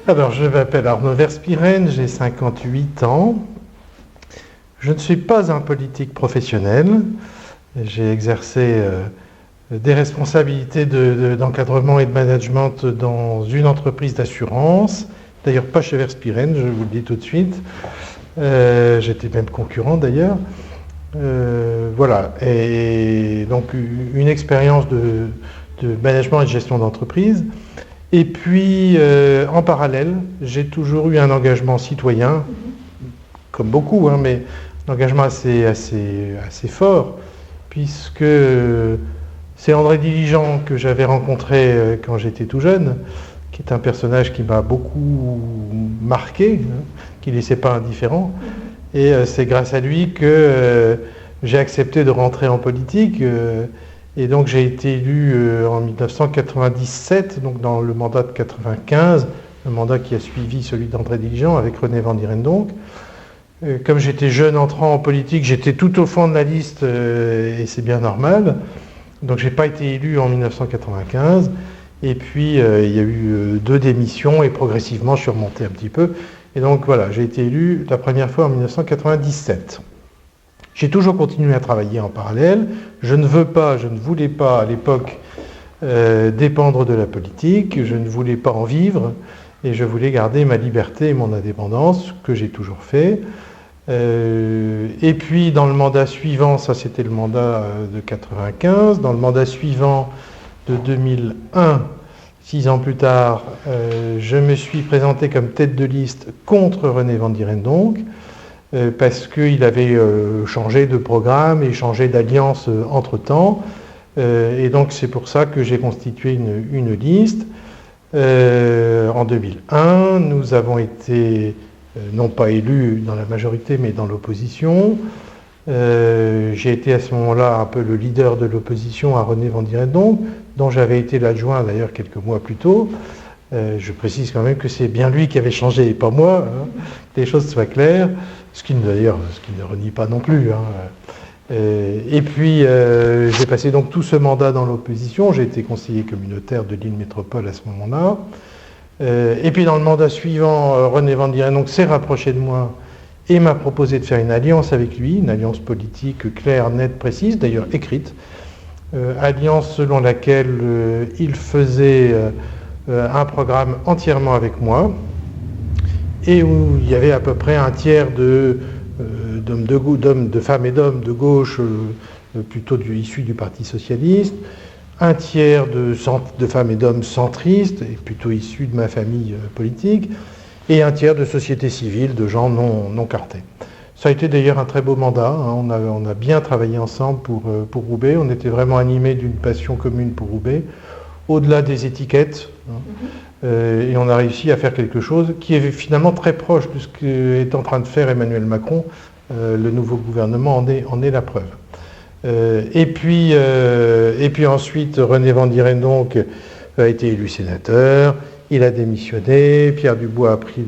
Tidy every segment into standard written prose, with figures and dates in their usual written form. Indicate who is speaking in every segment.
Speaker 1: Alors, je m'appelle Arnaud Verspiren, j'ai 58 ans. Je ne suis pas un politique professionnel. J'ai exercé des responsabilités d'encadrement et de management dans une entreprise d'assurance. D'ailleurs, pas chez Verspiren, je vous le dis tout de suite. J'étais même concurrent d'ailleurs. Voilà. Et donc, une expérience de management et de gestion d'entreprise. Et puis, en parallèle, j'ai toujours eu un engagement citoyen, comme beaucoup, hein, mais un engagement assez fort, puisque c'est André Diligent que j'avais rencontré quand j'étais tout jeune, qui est un personnage qui m'a beaucoup marqué, hein, qui ne laissait pas indifférent. Et c'est grâce à lui que j'ai accepté de rentrer en politique. Et donc j'ai été élu en 1997, donc dans le mandat de 95, le mandat qui a suivi celui d'André Diligent avec René Van Dierendonck. Comme j'étais jeune entrant en politique, j'étais tout au fond de la liste et c'est bien normal. Donc j'ai pas été élu en 1995. Et puis il y a eu 2 démissions et progressivement je suis remonté un petit peu. Et donc voilà, j'ai été élu la première fois en 1997. J'ai toujours continué à travailler en parallèle. Je ne voulais pas à l'époque dépendre de la politique, je ne voulais pas en vivre et je voulais garder ma liberté et mon indépendance, que j'ai toujours fait. Et puis dans le mandat suivant, ça c'était le mandat de 95, dans le mandat suivant de 2001, 6 ans plus tard, je me suis présenté comme tête de liste contre René Van Dierendonck, parce qu'il avait changé de programme et changé d'alliance entre-temps. Et donc c'est pour ça que j'ai constitué une liste. En 2001, nous avons été, non pas élus dans la majorité, mais dans l'opposition. J'ai été à ce moment-là un peu le leader de l'opposition à René Van Dierendonck, dont j'avais été l'adjoint d'ailleurs quelques mois plus tôt. Je précise quand même que c'est bien lui qui avait changé et pas moi, hein, que les choses soient claires, ce qui ne renie pas non plus. Hein. Et puis j'ai passé donc tout ce mandat dans l'opposition, j'ai été conseiller communautaire de Lille Métropole à ce moment-là. Et puis dans le mandat suivant, René Van Dierendonck s'est rapproché de moi et m'a proposé de faire une alliance avec lui, une alliance politique claire, nette, précise, d'ailleurs écrite. Alliance selon laquelle il faisait un programme entièrement avec moi et où il y avait à peu près un tiers de femmes et d'hommes de gauche, plutôt issus du Parti socialiste, un tiers de femmes et d'hommes centristes, et plutôt issus de ma famille politique, et un tiers de société civile, de gens non cartés. Ça a été d'ailleurs un très beau mandat, hein. On a bien travaillé ensemble pour Roubaix, on était vraiment animés d'une passion commune pour Roubaix, au-delà des étiquettes, hein. Et on a réussi à faire quelque chose qui est finalement très proche de ce qu'est en train de faire Emmanuel Macron. Le nouveau gouvernement en est la preuve. Et puis ensuite, René Van Dierendonck a été élu sénateur, il a démissionné, Pierre Dubois a pris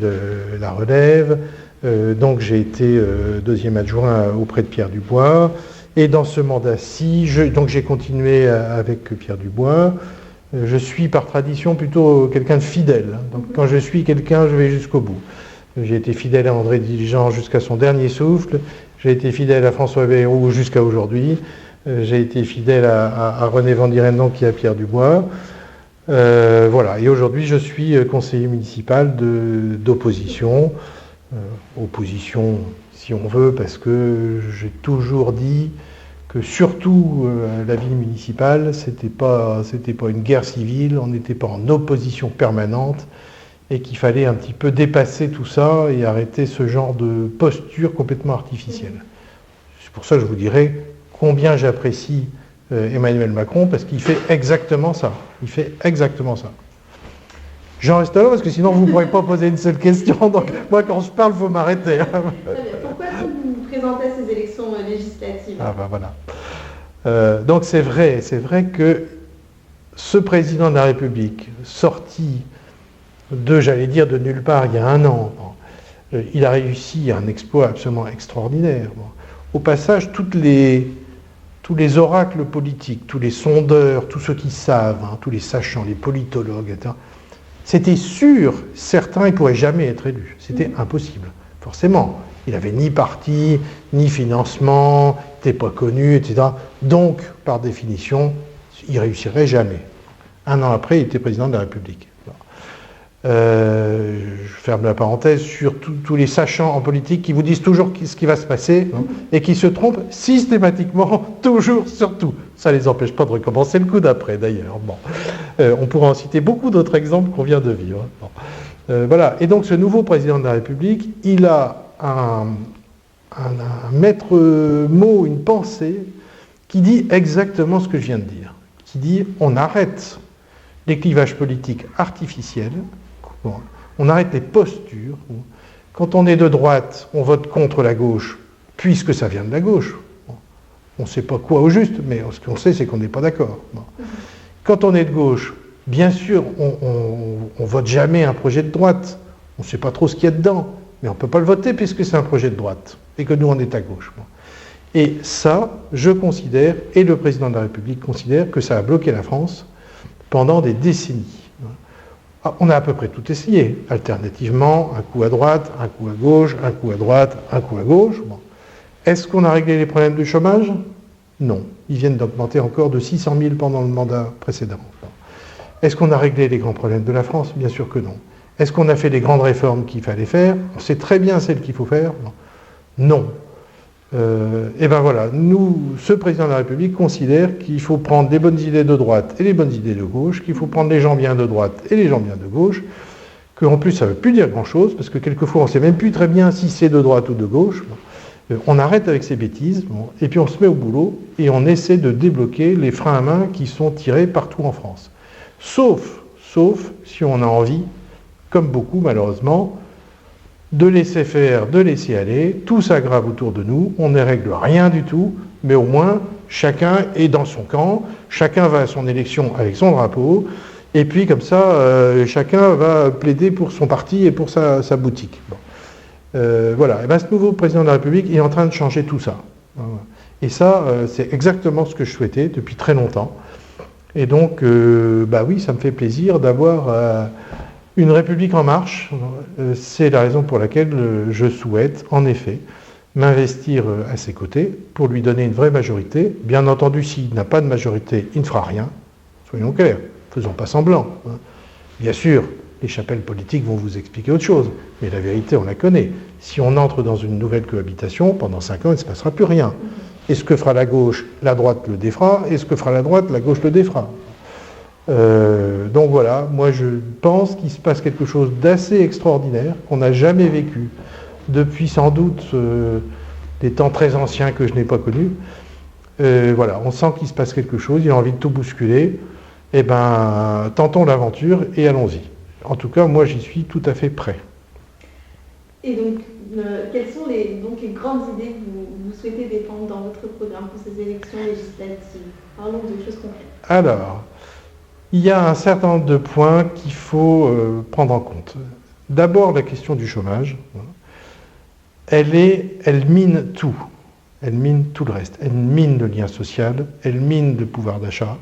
Speaker 1: la relève, donc j'ai été deuxième adjoint auprès de Pierre Dubois, et dans ce mandat-ci, j'ai continué avec Pierre Dubois. Je suis par tradition plutôt quelqu'un de fidèle. Donc quand je suis quelqu'un, je vais jusqu'au bout. J'ai été fidèle à André Diligent jusqu'à son dernier souffle. J'ai été fidèle à François Bayrou jusqu'à aujourd'hui. J'ai été fidèle à René Van Dierendonck et à Pierre Dubois. Voilà. Et aujourd'hui, je suis conseiller municipal d'opposition. Opposition, si on veut, parce que j'ai toujours dit que surtout la vie municipale, c'était pas une guerre civile, on n'était pas en opposition permanente, et qu'il fallait un petit peu dépasser tout ça et arrêter ce genre de posture complètement artificielle. C'est pour ça que je vous dirais combien j'apprécie Emmanuel Macron, parce qu'il fait exactement ça. Il fait exactement ça. J'en reste là parce que sinon vous ne pourrez pas poser une seule question. Donc moi quand je parle, il faut m'arrêter.
Speaker 2: Très bien. Pourquoi vous vous présentez à ces élections législatives ?
Speaker 1: Ah ben voilà. Donc c'est vrai que ce président de la République, sorti j'allais dire, de nulle part il y a un an, il a réussi un exploit absolument extraordinaire. Au passage, tous les oracles politiques, tous les sondeurs, tous ceux qui savent, tous les sachants, les politologues, etc., C'était sûr, certain, il ne pourrait jamais être élu. C'était impossible, forcément. Il n'avait ni parti, ni financement, il n'était pas connu, etc. Donc, par définition, il ne réussirait jamais. Un an après, il était président de la République. Je ferme la parenthèse sur tous les sachants en politique qui vous disent toujours ce qui va se passer et qui se trompent systématiquement, toujours, surtout. Ça ne les empêche pas de recommencer le coup d'après, d'ailleurs. Bon. On pourra en citer beaucoup d'autres exemples qu'on vient de vivre. Bon. Voilà. Et donc, ce nouveau président de la République, il a un maître mot, une pensée qui dit exactement ce que je viens de dire. Qui dit, on arrête les clivages politiques artificiels, on arrête les postures. Quand on est de droite, on vote contre la gauche, puisque ça vient de la gauche. On ne sait pas quoi au juste, mais ce qu'on sait, c'est qu'on n'est pas d'accord. Quand on est de gauche, bien sûr, on ne vote jamais un projet de droite. On ne sait pas trop ce qu'il y a dedans, mais on ne peut pas le voter puisque c'est un projet de droite, et que nous, on est à gauche. Et ça, je considère, et le président de la République considère, que ça a bloqué la France pendant des décennies. On a à peu près tout essayé, alternativement, un coup à droite, un coup à gauche, un coup à droite, un coup à gauche. Bon. Est-ce qu'on a réglé les problèmes du chômage? Non. Ils viennent d'augmenter encore de 600 000 pendant le mandat précédent. Est-ce qu'on a réglé les grands problèmes de la France? Bien sûr que non. Est-ce qu'on a fait les grandes réformes qu'il fallait faire? On sait très bien celles qu'il faut faire. Non. Et ben voilà, ce président de la République considère qu'il faut prendre les bonnes idées de droite et les bonnes idées de gauche, qu'il faut prendre les gens bien de droite et les gens bien de gauche, qu'en plus ça ne veut plus dire grand-chose, parce que quelquefois on ne sait même plus très bien si c'est de droite ou de gauche. On arrête avec ces bêtises, et puis on se met au boulot, et on essaie de débloquer les freins à main qui sont tirés partout en France. Sauf si on a envie, comme beaucoup malheureusement, de laisser faire, de laisser aller, tout s'aggrave autour de nous, on ne règle rien du tout, mais au moins chacun est dans son camp, chacun va à son élection avec son drapeau, et puis comme ça, chacun va plaider pour son parti et pour sa boutique. Bon. Voilà, et bien ce nouveau président de la République est en train de changer tout ça. Et ça, c'est exactement ce que je souhaitais depuis très longtemps. Et donc, bah oui, ça me fait plaisir d'avoir une République en marche. C'est la raison pour laquelle je souhaite, en effet, m'investir à ses côtés pour lui donner une vraie majorité. Bien entendu, s'il n'a pas de majorité, il ne fera rien. Soyons clairs, faisons pas semblant. Bien sûr, les chapelles politiques vont vous expliquer autre chose, mais la vérité, on la connaît. Si on entre dans une nouvelle cohabitation, pendant 5 ans, il ne se passera plus rien. Et ce que fera la gauche, la droite le défera, et ce que fera la droite, la gauche le défera. Donc voilà, moi je pense qu'il se passe quelque chose d'assez extraordinaire, qu'on n'a jamais vécu depuis sans doute des temps très anciens que je n'ai pas connus. Voilà, on sent qu'il se passe quelque chose, il a envie de tout bousculer. Eh bien, tentons l'aventure et allons-y. En tout cas, moi j'y suis tout à fait prêt.
Speaker 2: Et donc, quelles sont les grandes idées que vous souhaitez défendre dans votre programme pour ces élections législatives? Parlons de choses concrètes.
Speaker 1: Alors, il y a un certain nombre de points qu'il faut prendre en compte. D'abord, la question du chômage. Elle mine tout. Elle mine tout le reste. Elle mine le lien social, elle mine le pouvoir d'achat,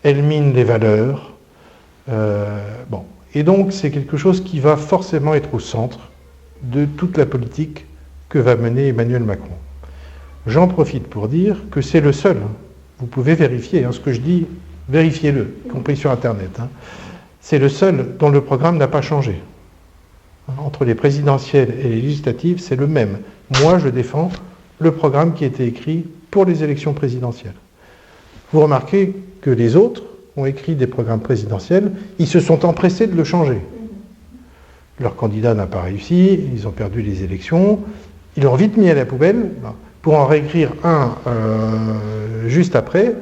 Speaker 1: elle mine les valeurs. Bon. Et donc, c'est quelque chose qui va forcément être au centre de toute la politique que va mener Emmanuel Macron. J'en profite pour dire que c'est le seul. Vous pouvez vérifier ce que je dis. Vérifiez-le, y compris sur Internet. C'est le seul dont le programme n'a pas changé. Entre les présidentielles et les législatives, c'est le même. Moi, je défends le programme qui a été écrit pour les élections présidentielles. Vous remarquez que les autres ont écrit des programmes présidentiels, ils se sont empressés de le changer. Leur candidat n'a pas réussi, ils ont perdu les élections, ils l'ont vite mis à la poubelle pour en réécrire un juste après.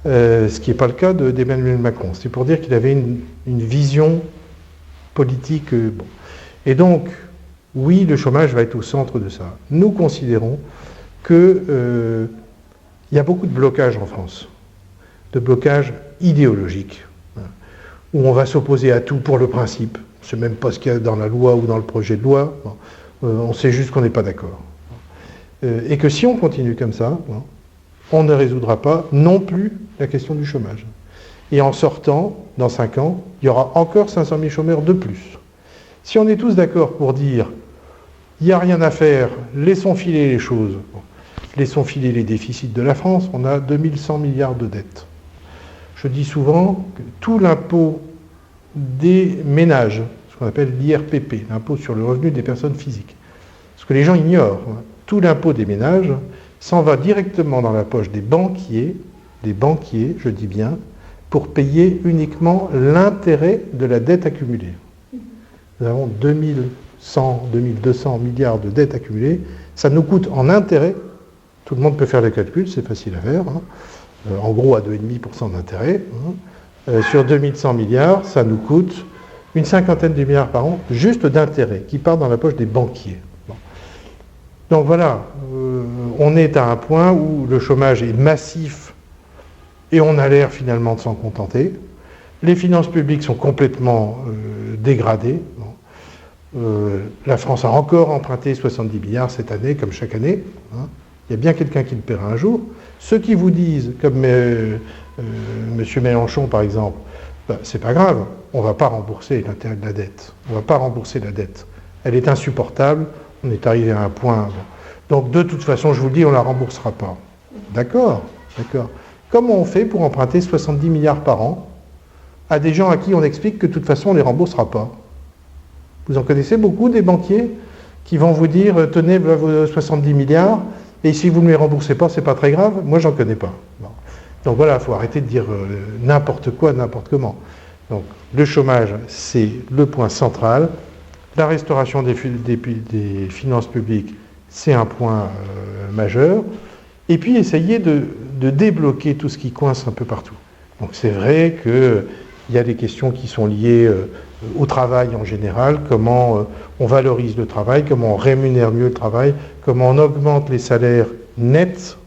Speaker 1: Ce qui n'est pas le cas d'Emmanuel Macron. C'est pour dire qu'il avait une vision politique. Bon. Et donc, oui, le chômage va être au centre de ça. Nous considérons qu'il y a beaucoup de blocages en France, de blocages idéologiques, où on va s'opposer à tout pour le principe. On ne sait même pas ce qu'il y a dans la loi ou dans le projet de loi. On sait juste qu'on n'est pas d'accord. Et que si on continue comme ça, on ne résoudra pas non plus la question du chômage. Et en sortant, dans 5 ans, il y aura encore 500 000 chômeurs de plus. Si on est tous d'accord pour dire il n'y a rien à faire, laissons filer les choses, laissons filer les déficits de la France, on a 2100 milliards de dettes. Je dis souvent que tout l'impôt des ménages, ce qu'on appelle l'IRPP, l'impôt sur le revenu des personnes physiques, ce que les gens ignorent, tout l'impôt des ménages s'en va directement dans la poche des banquiers, je dis bien, pour payer uniquement l'intérêt de la dette accumulée. Nous avons 2100, 2200 milliards de dettes accumulées. Ça nous coûte en intérêt, tout le monde peut faire le calcul, c'est facile à faire, en gros à 2,5% d'intérêt. Sur 2100 milliards, ça nous coûte une cinquantaine de milliards par an, juste d'intérêt, qui part dans la poche des banquiers. Bon. Donc voilà, on est à un point où le chômage est massif et on a l'air finalement de s'en contenter. Les finances publiques sont complètement dégradées. La France a encore emprunté 70 milliards cette année, comme chaque année. Il y a bien quelqu'un qui le paiera un jour. Ceux qui vous disent, comme M. Mélenchon par exemple, c'est pas grave, on ne va pas rembourser l'intérêt de la dette. On ne va pas rembourser la dette. Elle est insupportable, on est arrivé à un point. Donc de toute façon, je vous le dis, on ne la remboursera pas. D'accord, d'accord. Comment on fait pour emprunter 70 milliards par an à des gens à qui on explique que de toute façon on ne les remboursera pas? Vous en connaissez beaucoup des banquiers qui vont vous dire tenez vos 70 milliards et si vous ne les remboursez pas, c'est pas très grave? Moi j'en connais pas. Bon. Donc voilà, il faut arrêter de dire n'importe quoi, n'importe comment. Donc le chômage, c'est le point central. La restauration des finances publiques, c'est un point majeur. Et puis essayer de débloquer tout ce qui coince un peu partout. Donc c'est vrai qu'il y a des questions qui sont liées au travail en général, comment on valorise le travail, comment on rémunère mieux le travail, comment on augmente les salaires nets,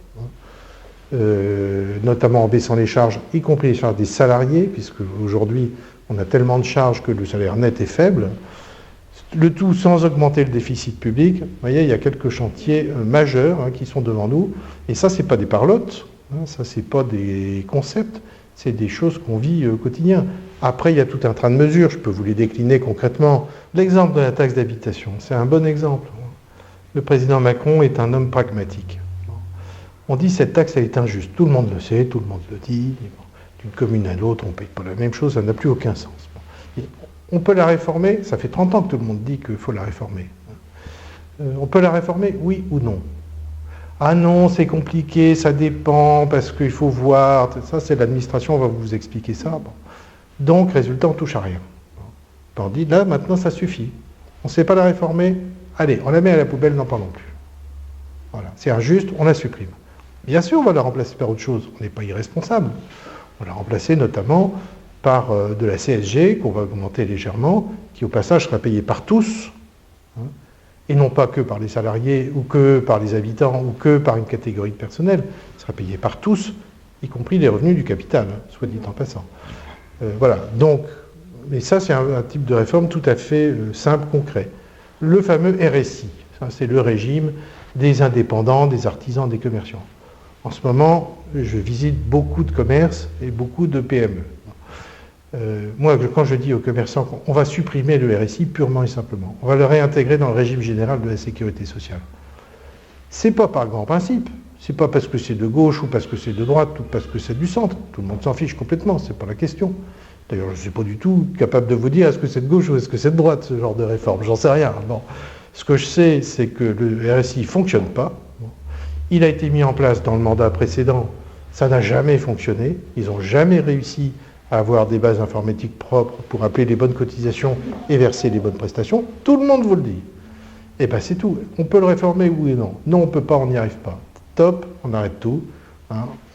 Speaker 1: notamment en baissant les charges, y compris les charges des salariés, puisque aujourd'hui on a tellement de charges que le salaire net est faible. Le tout sans augmenter le déficit public. Vous voyez, il y a quelques chantiers majeurs qui sont devant nous. Et ça, c'est pas des parlottes, ça, c'est pas des concepts, c'est des choses qu'on vit au quotidien. Après, il y a tout un train de mesures, je peux vous les décliner concrètement. L'exemple de la taxe d'habitation, c'est un bon exemple. Le président Macron est un homme pragmatique. On dit cette taxe, elle est injuste. Tout le monde le sait, tout le monde le dit. D'une commune à l'autre, on ne paye pas la même chose, ça n'a plus aucun sens. On peut la réformer, ça fait 30 ans que tout le monde dit qu'il faut la réformer. On peut la réformer, oui ou non? Ah non, c'est compliqué, ça dépend, parce qu'il faut voir, ça c'est l'administration, on va vous expliquer ça. Bon. Donc, résultat, on touche à rien. On dit, là, maintenant, ça suffit. On ne sait pas la réformer, allez, on la met à la poubelle, n'en parlons plus. Voilà, c'est injuste, on la supprime. Bien sûr, on va la remplacer par autre chose, on n'est pas irresponsable. On va la remplacer notamment par de la CSG, qu'on va augmenter légèrement, qui au passage sera payée par tous, et non pas que par les salariés, ou que par les habitants, ou que par une catégorie de personnel, sera payée par tous, y compris les revenus du capital, soit dit en passant. Voilà, donc, mais ça c'est un type de réforme tout à fait simple, concret. Le fameux RSI, ça c'est le régime des indépendants, des artisans, des commerçants. En ce moment, je visite beaucoup de commerces et beaucoup de PME. Moi, quand je dis aux commerçants qu'on va supprimer le RSI purement et simplement, on va le réintégrer dans le régime général de la sécurité sociale. C'est pas par grand principe, c'est pas parce que c'est de gauche ou parce que c'est de droite ou parce que c'est du centre. Tout le monde s'en fiche complètement, c'est pas la question. D'ailleurs, je ne suis pas du tout capable de vous dire est-ce que c'est de gauche ou est-ce que c'est de droite ce genre de réforme, j'en sais rien. Bon. Ce que je sais, c'est que le RSI ne fonctionne pas. Bon. Il a été mis en place dans le mandat précédent, ça n'a jamais fonctionné, ils n'ont jamais réussi à avoir des bases informatiques propres pour appeler les bonnes cotisations et verser les bonnes prestations. Tout le monde vous le dit. Et bien c'est tout. On peut le réformer, oui ou non? Non, on ne peut pas, on n'y arrive pas. Top, on arrête tout.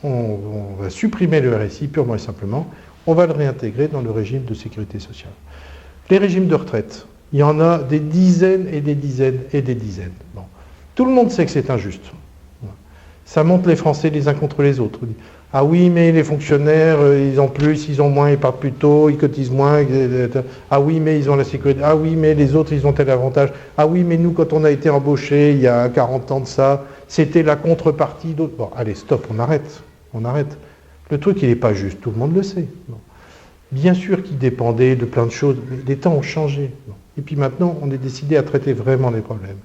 Speaker 1: On va supprimer le RSI purement et simplement. On va le réintégrer dans le régime de sécurité sociale. Les régimes de retraite, il y en a des dizaines et des dizaines et des dizaines. Bon. Tout le monde sait que c'est injuste. Ça monte les Français les uns contre les autres. Ah oui, mais les fonctionnaires, ils ont plus, ils ont moins, ils partent plus tôt, ils cotisent moins. Ah oui, mais ils ont la sécurité. Ah oui, mais les autres, ils ont tel avantage. Ah oui, mais nous, quand on a été embauchés, il y a 40 ans de ça, c'était la contrepartie d'autres. Bon, allez, stop, on arrête. On arrête. Le truc, il n'est pas juste, tout le monde le sait. Bon. Bien sûr qu'il dépendait de plein de choses, mais les temps ont changé. Bon. Et puis maintenant, on est décidé à traiter vraiment les problèmes.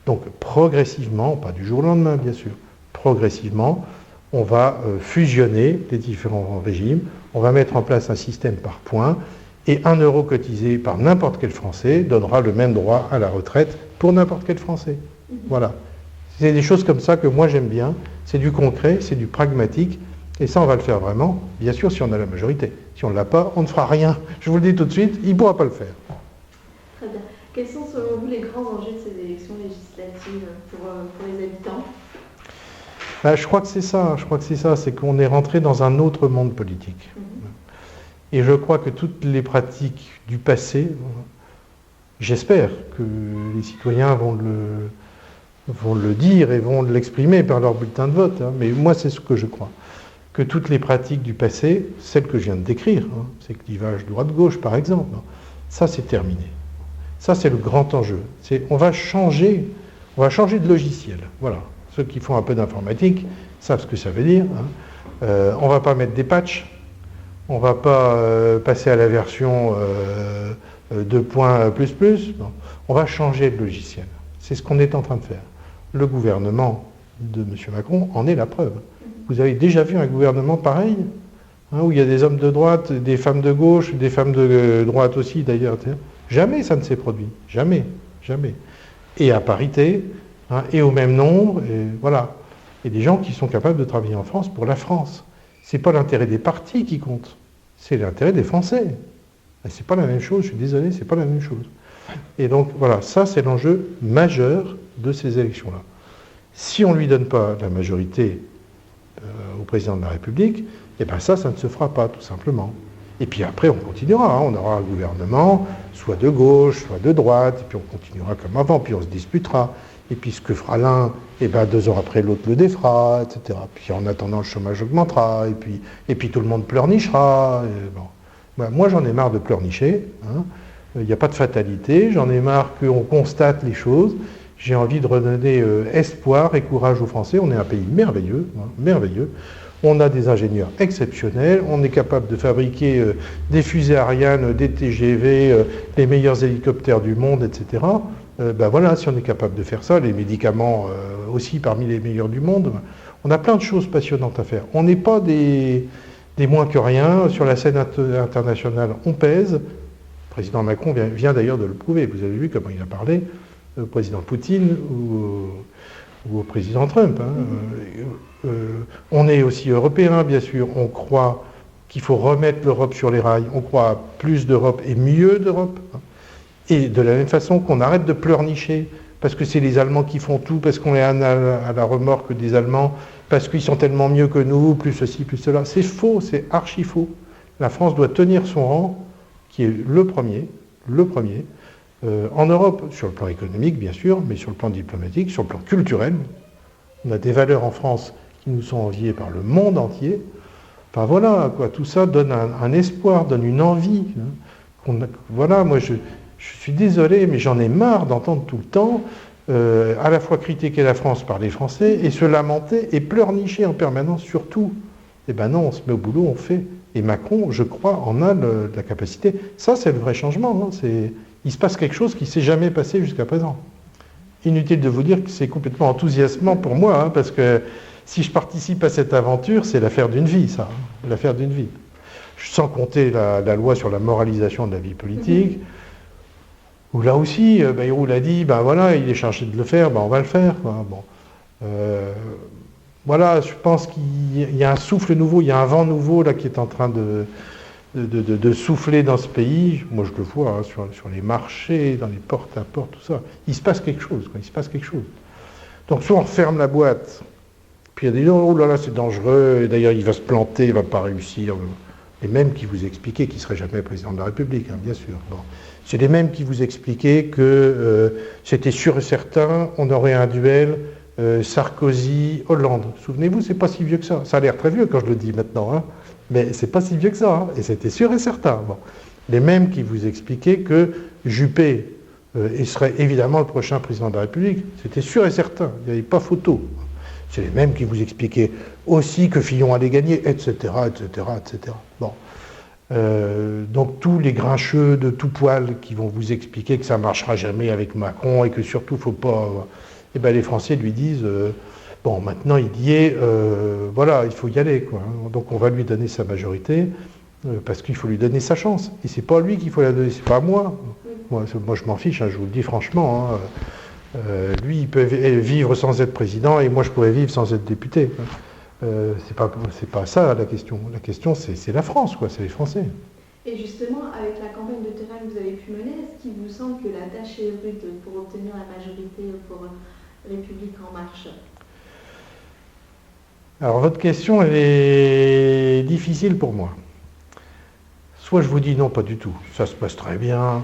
Speaker 1: Donc progressivement, pas du jour au lendemain bien sûr, progressivement, on va fusionner les différents régimes, on va mettre en place un système par points, et 1 euro cotisé par n'importe quel Français donnera le même droit à la retraite pour n'importe quel Français. Voilà. C'est des choses comme ça que moi j'aime bien, c'est du concret, c'est du pragmatique, et ça on va le faire vraiment, bien sûr si on a la majorité. Si on ne l'a pas, on ne fera rien. Je vous le dis tout de suite, il ne pourra pas le faire.
Speaker 2: Très bien. Quels sont selon vous les grands enjeux de ces élections législatives pour les habitants ?
Speaker 1: Je crois que c'est ça, c'est qu'on est rentré dans un autre monde politique. Et je crois que toutes les pratiques du passé, j'espère que les citoyens vont le dire et vont l'exprimer par leur bulletin de vote, hein, mais moi c'est ce que je crois, que toutes les pratiques du passé, celles que je viens de décrire, hein, ces clivages droite-gauche par exemple, hein, ça c'est terminé. Ça c'est le grand enjeu. On va changer de logiciel, voilà. Ceux qui font un peu d'informatique savent ce que ça veut dire. Hein. On ne va pas mettre des patchs, on ne va pas passer à la version 2.++. Non. On va changer de logiciel. C'est ce qu'on est en train de faire. Le gouvernement de M. Macron en est la preuve. Vous avez déjà vu un gouvernement pareil, hein, où il y a des hommes de droite, des femmes de gauche, des femmes de droite aussi d'ailleurs. Jamais ça ne s'est produit. Jamais. Jamais. Et à parité. Hein, et au même nombre, et voilà. Et des gens qui sont capables de travailler en France pour la France. Ce n'est pas l'intérêt des partis qui compte, c'est l'intérêt des Français. Et c'est pas la même chose, je suis désolé, c'est pas la même chose. Et donc voilà, ça c'est l'enjeu majeur de ces élections-là. Si on ne lui donne pas la majorité au président de la République, eh bien ça ne se fera pas, tout simplement. Et puis après, on continuera, hein, on aura un gouvernement, soit de gauche, soit de droite, et puis on continuera comme avant, puis on se disputera. Et puis ce que fera l'un, eh ben 2 ans après l'autre le défera, etc. Puis en attendant le chômage augmentera, et puis tout le monde pleurnichera. Bon. Ben, moi j'en ai marre de pleurnicher, hein. Il n'y a pas de fatalité, j'en ai marre qu'on constate les choses, j'ai envie de redonner espoir et courage aux Français, on est un pays merveilleux, hein, merveilleux. On a des ingénieurs exceptionnels, on est capable de fabriquer des fusées Ariane, des TGV, les meilleurs hélicoptères du monde, etc. Ben voilà, si on est capable de faire ça, les médicaments aussi parmi les meilleurs du monde, on a plein de choses passionnantes à faire. On n'est pas des moins que rien, sur la scène internationale on pèse. Le président Macron vient d'ailleurs de le prouver, vous avez vu comment il a parlé, au président Poutine ou au président Trump. Hein. On est aussi européens, bien sûr, on croit qu'il faut remettre l'Europe sur les rails, on croit à plus d'Europe et mieux d'Europe. Hein. Et de la même façon qu'on arrête de pleurnicher, parce que c'est les Allemands qui font tout, parce qu'on est à la remorque des Allemands, parce qu'ils sont tellement mieux que nous, plus ceci, plus cela. C'est faux, c'est archi faux. La France doit tenir son rang, qui est le premier, en Europe, sur le plan économique bien sûr, mais sur le plan diplomatique, sur le plan culturel. On a des valeurs en France qui nous sont enviées par le monde entier. Enfin voilà, quoi, tout ça donne un espoir, donne une envie. Hein, voilà, moi je suis désolé, mais j'en ai marre d'entendre tout le temps à la fois critiquer la France par les Français et se lamenter et pleurnicher en permanence sur tout. Eh ben non, on se met au boulot, on fait. Et Macron, je crois, en a la capacité. Ça, c'est le vrai changement. Hein. Il se passe quelque chose qui ne s'est jamais passé jusqu'à présent. Inutile de vous dire que c'est complètement enthousiasmant pour moi, hein, parce que si je participe à cette aventure, c'est l'affaire d'une vie, ça. Hein, l'affaire d'une vie. Sans compter la loi sur la moralisation de la vie politique, où là aussi, Bayrou l'a dit, ben voilà, il est chargé de le faire, ben on va le faire. Quoi. Bon. Voilà, je pense qu'il y a un souffle nouveau, il y a un vent nouveau là qui est en train de souffler dans ce pays. Moi je le vois hein, sur les marchés, dans les porte-à-porte, tout ça. Il se passe quelque chose, quoi, il se passe quelque chose. Donc soit on ferme la boîte, puis il y a des gens, oh là là c'est dangereux, et d'ailleurs il va se planter, il ne va pas réussir. Les mêmes qui vous expliquaient qu'il ne serait jamais président de la République, hein, bien sûr. Bon. C'est les mêmes qui vous expliquaient que c'était sûr et certain, on aurait un duel Sarkozy-Hollande. Souvenez-vous, c'est pas si vieux que ça. Ça a l'air très vieux quand je le dis maintenant, hein, mais c'est pas si vieux que ça, hein, et c'était sûr et certain. Bon. Les mêmes qui vous expliquaient que Juppé serait évidemment le prochain président de la République, c'était sûr et certain, il n'y avait pas photo. C'est les mêmes qui vous expliquaient aussi que Fillon allait gagner, etc., etc., etc. Bon. Donc tous les grincheux de tout poil qui vont vous expliquer que ça ne marchera jamais avec Macron et que surtout il ne faut pas... Eh ben, les Français lui disent, bon maintenant il y est, voilà, il faut y aller, quoi. Donc on va lui donner sa majorité, parce qu'il faut lui donner sa chance. Et c'est pas lui qu'il faut la donner, c'est pas moi. Moi je m'en fiche, hein, je vous le dis franchement. Hein. Lui il peut vivre sans être président et moi je pourrais vivre sans être député. C'est pas ça la question. La question c'est la France, quoi, c'est les Français.
Speaker 2: Et justement, avec la campagne de terrain que vous avez pu mener, est-ce qu'il vous semble que la tâche est rude pour obtenir la majorité pour République en marche?
Speaker 1: Alors votre question, elle est difficile pour moi. Soit je vous dis non, pas du tout, ça se passe très bien,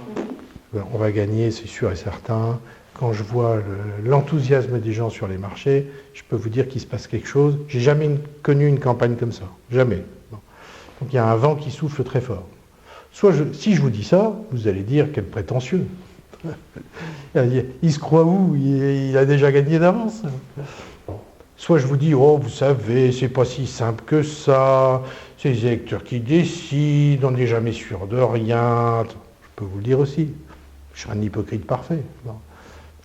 Speaker 1: on va gagner, c'est sûr et certain. Quand je vois l'enthousiasme des gens sur les marchés, je peux vous dire qu'il se passe quelque chose. J'ai jamais connu une campagne comme ça, jamais. Bon. Donc il y a un vent qui souffle très fort. Soit si je vous dis ça, vous allez dire quel prétentieux. Il se croit où? Il a déjà gagné d'avance. Soit je vous dis, oh, vous savez, c'est pas si simple que ça, c'est les électeurs qui décident, on n'est jamais sûr de rien. Je peux vous le dire aussi. Je suis un hypocrite parfait. Bon.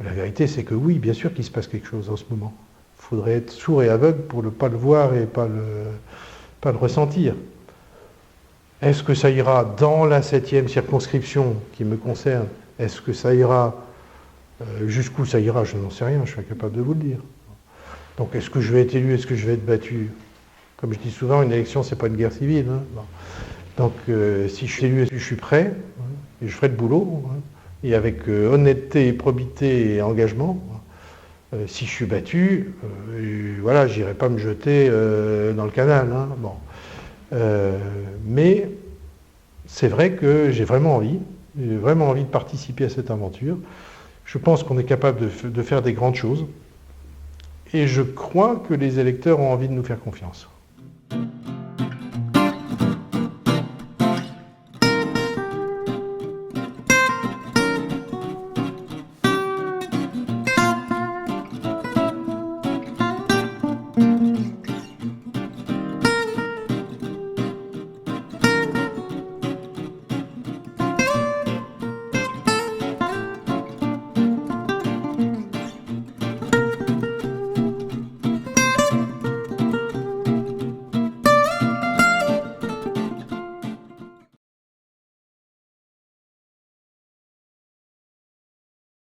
Speaker 1: La vérité, c'est que oui, bien sûr qu'il se passe quelque chose en ce moment. Il faudrait être sourd et aveugle pour ne pas le voir et pas le ressentir. Est-ce que ça ira dans la 7e circonscription qui me concerne? Est-ce que ça ira jusqu'où ça ira? Je n'en sais rien, je suis incapable de vous le dire. Donc est-ce que je vais être élu? Est-ce que je vais être battu? Comme je dis souvent, une élection, c'est pas une guerre civile. Hein. Bon. Donc si je suis élu, je suis prêt, hein, et je ferai le boulot, hein, et avec honnêteté, probité et engagement. Si je suis battu, voilà, j'irai pas me jeter dans le canal. Hein. Bon. Mais c'est vrai que j'ai vraiment envie de participer à cette aventure. Je pense qu'on est capable de faire des grandes choses. Et je crois que les électeurs ont envie de nous faire confiance.